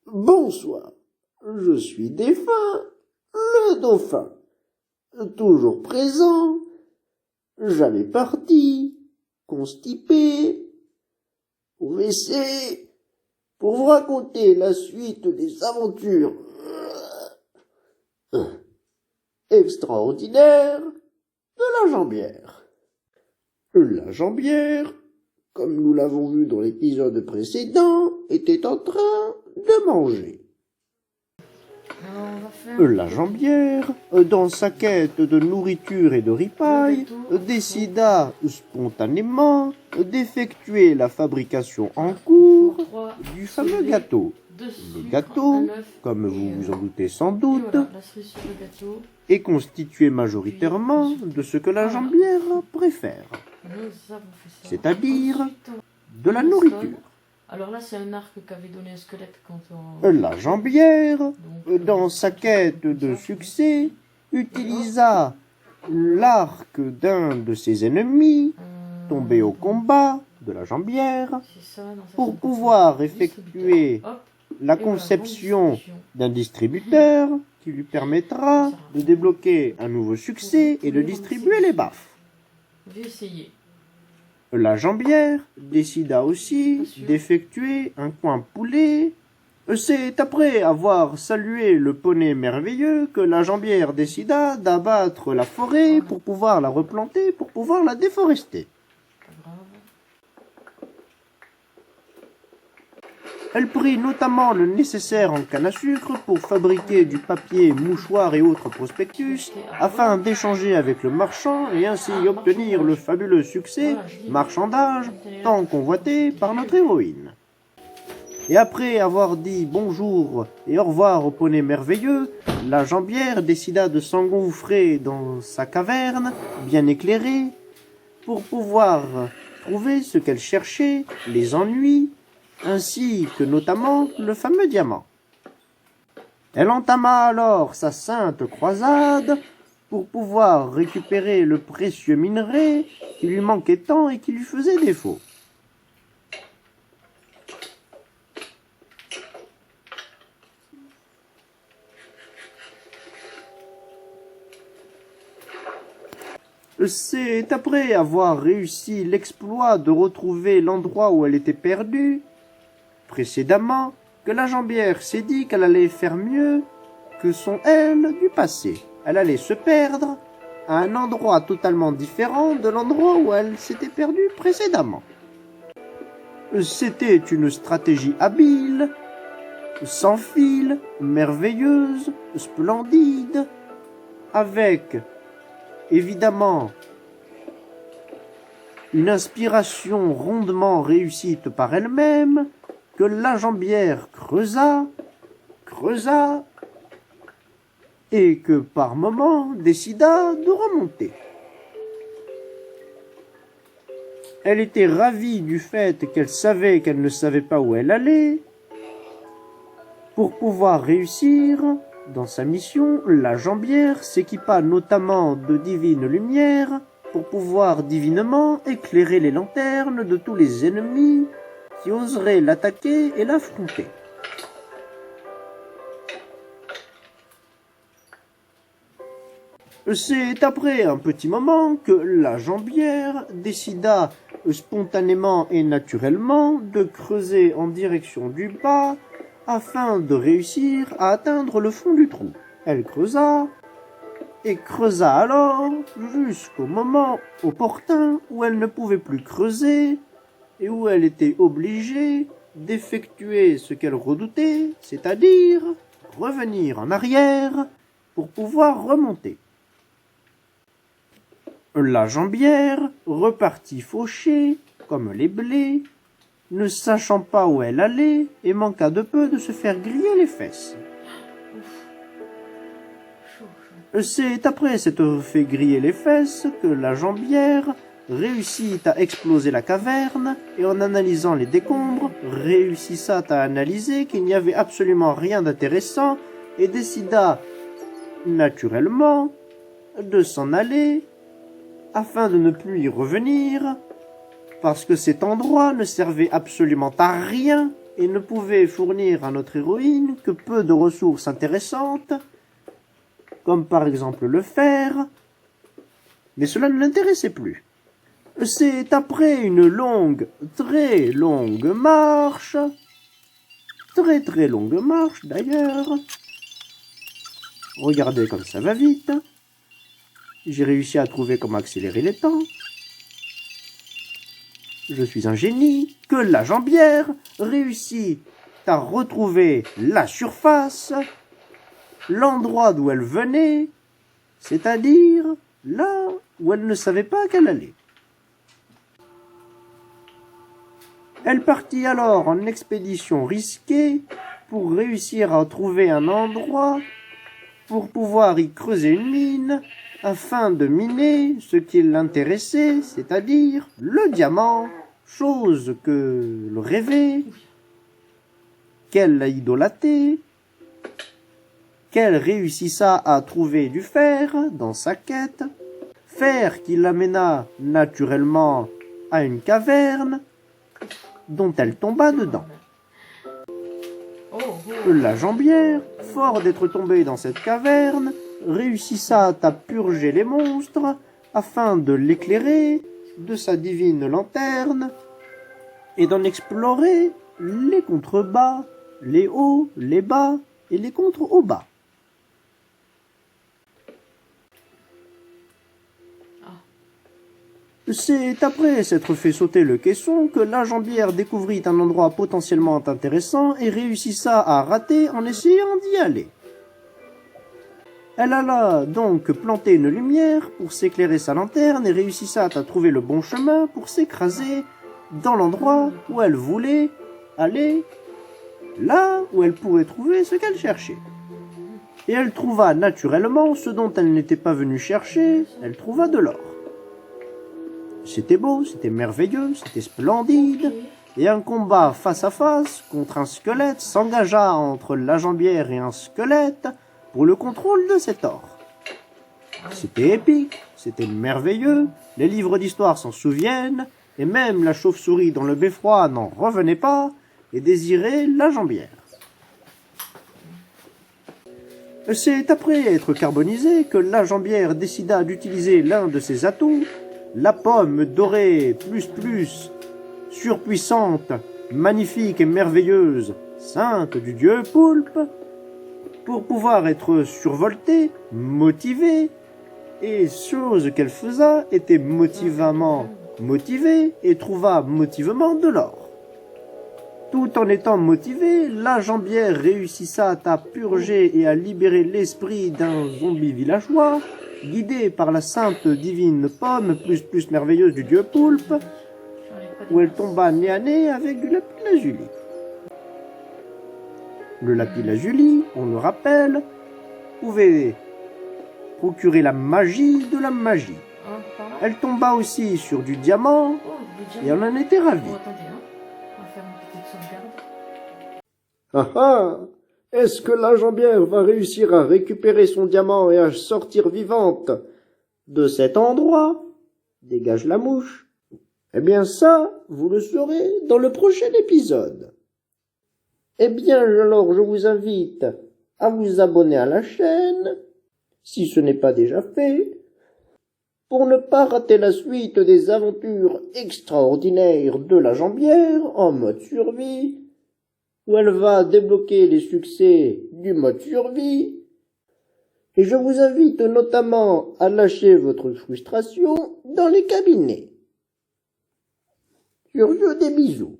Bonsoir, je suis défunt, le dauphin, toujours présent, jamais parti, constipé, au WC, pour vous raconter la suite des aventures extraordinaires de la jambière. La jambière, comme nous l'avons vu dans l'épisode précédent, était en train de manger. La jambière, dans sa quête de nourriture et de ripaille, décida spontanément d'effectuer la fabrication en cours du fameux gâteau. Le gâteau, comme vous vous en doutez sans doute, est constitué majoritairement de ce que la jambière préfère, c'est-à-dire de la nourriture. Alors là, c'est un arc qu'avait donné un squelette quand on... La jambière, dans sa quête de succès, utilisa l'arc d'un de ses ennemis, tombé au combat de la jambière, pour pouvoir effectuer la conception d'un distributeur qui lui permettra de débloquer un nouveau succès et de distribuer les baffes. Je vais essayer. La jambière décida aussi d'effectuer un coin poulet. C'est après avoir salué le poney merveilleux que la jambière décida d'abattre la forêt pour pouvoir la replanter, pour pouvoir la déforester. Elle prit notamment le nécessaire en canne à sucre pour fabriquer du papier, mouchoir et autres prospectus, afin d'échanger avec le marchand et ainsi obtenir le fabuleux succès, marchandage, tant convoité par notre héroïne. Et après avoir dit bonjour et au revoir au poney merveilleux, la jambière décida de s'engouffrer dans sa caverne, bien éclairée, pour pouvoir trouver ce qu'elle cherchait, les ennuis, ainsi que notamment le fameux diamant. Elle entama alors sa sainte croisade pour pouvoir récupérer le précieux minerai qui lui manquait tant et qui lui faisait défaut. C'est après avoir réussi l'exploit de retrouver l'endroit où elle était perdue, précédemment, que la jambière s'est dit qu'elle allait faire mieux que son elle du passé. Elle allait se perdre à un endroit totalement différent de l'endroit où elle s'était perdue précédemment. C'était une stratégie habile, sans fil, merveilleuse, splendide, avec, évidemment, une inspiration rondement réussite par elle-même, que la jambière creusa, et que par moments décida de remonter. Elle était ravie du fait qu'elle savait qu'elle ne savait pas où elle allait. Pour pouvoir réussir dans sa mission, la jambière s'équipa notamment de divines lumières pour pouvoir divinement éclairer les lanternes de tous les ennemis qui oseraient l'attaquer et l'affronter. C'est après un petit moment que la jambière décida spontanément et naturellement de creuser en direction du bas afin de réussir à atteindre le fond du trou. Elle creusa et creusa alors jusqu'au moment opportun où elle ne pouvait plus creuser et où elle était obligée d'effectuer ce qu'elle redoutait, c'est-à-dire revenir en arrière pour pouvoir remonter. La jambière repartit fauchée, comme les blés, ne sachant pas où elle allait et manqua de peu de se faire griller les fesses. C'est après s'être fait griller les fesses que la jambière réussit à exploser la caverne et en analysant les décombres, réussissa à analyser qu'il n'y avait absolument rien d'intéressant et décida naturellement de s'en aller afin de ne plus y revenir parce que cet endroit ne servait absolument à rien et ne pouvait fournir à notre héroïne que peu de ressources intéressantes, comme par exemple le fer, mais cela ne l'intéressait plus. C'est après une longue, très longue marche, très longue marche d'ailleurs, regardez comme ça va vite, j'ai réussi à trouver comment accélérer les temps, je suis un génie, que la jambière réussit à retrouver la surface, l'endroit d'où elle venait, c'est-à-dire là où elle ne savait pas qu'elle allait. Elle partit alors en expédition risquée pour réussir à trouver un endroit pour pouvoir y creuser une mine afin de miner ce qui l'intéressait, c'est-à-dire le diamant, chose que le rêvait, qu'elle idolâtrait, qu'elle réussissa à trouver du fer dans sa quête, fer qui l'amena naturellement à une caverne dont elle tomba dedans. La jambière, fort d'être tombée dans cette caverne, réussissa à purger les monstres afin de l'éclairer de sa divine lanterne et d'en explorer les contrebas, les hauts, les bas et les contre-hauts bas. C'est après s'être fait sauter le caisson que la jambière découvrit un endroit potentiellement intéressant et réussissa à rater en essayant d'y aller. Elle alla donc planter une lumière pour s'éclairer sa lanterne et réussissa à trouver le bon chemin pour s'écraser dans l'endroit où elle voulait aller, là où elle pourrait trouver ce qu'elle cherchait. Et elle trouva naturellement ce dont elle n'était pas venue chercher, elle trouva de l'or. C'était beau, c'était merveilleux, c'était splendide, et un combat face à face contre un squelette s'engagea entre la jambière et un squelette pour le contrôle de cet or. C'était épique, c'était merveilleux, les livres d'histoire s'en souviennent, et même la chauve-souris dans le beffroi n'en revenait pas et désirait la jambière. C'est après être carbonisé que la jambière décida d'utiliser l'un de ses atouts, la pomme dorée plus, surpuissante, magnifique et merveilleuse, sainte du dieu poulpe, pour pouvoir être survoltée, motivée, et chose qu'elle faisait était motivamment motivée et trouva motivement de l'or. Tout en étant motivée, la jambière réussissa à purger et à libérer l'esprit d'un zombie villageois, guidé par la sainte divine pomme plus merveilleuse du dieu poulpe, où elle tomba nez à nez avec du lapis-lazuli. Le lapis-lazuli, on le rappelle, pouvait procurer la magie de la magie. Elle tomba aussi sur du diamant et on en était ravis. On va faire une petite sauvegarde. Ah ah! Est-ce que la jambière va réussir à récupérer son diamant et à sortir vivante de cet endroit? Dégage la mouche. Eh bien ça, vous le saurez dans le prochain épisode. Eh bien alors je vous invite à vous abonner à la chaîne, si ce n'est pas déjà fait, pour ne pas rater la suite des aventures extraordinaires de la jambière en mode survie, où elle va débloquer les succès du mode survie. Et je vous invite notamment à lâcher votre frustration dans les cabinets. Sur ce, des bisous.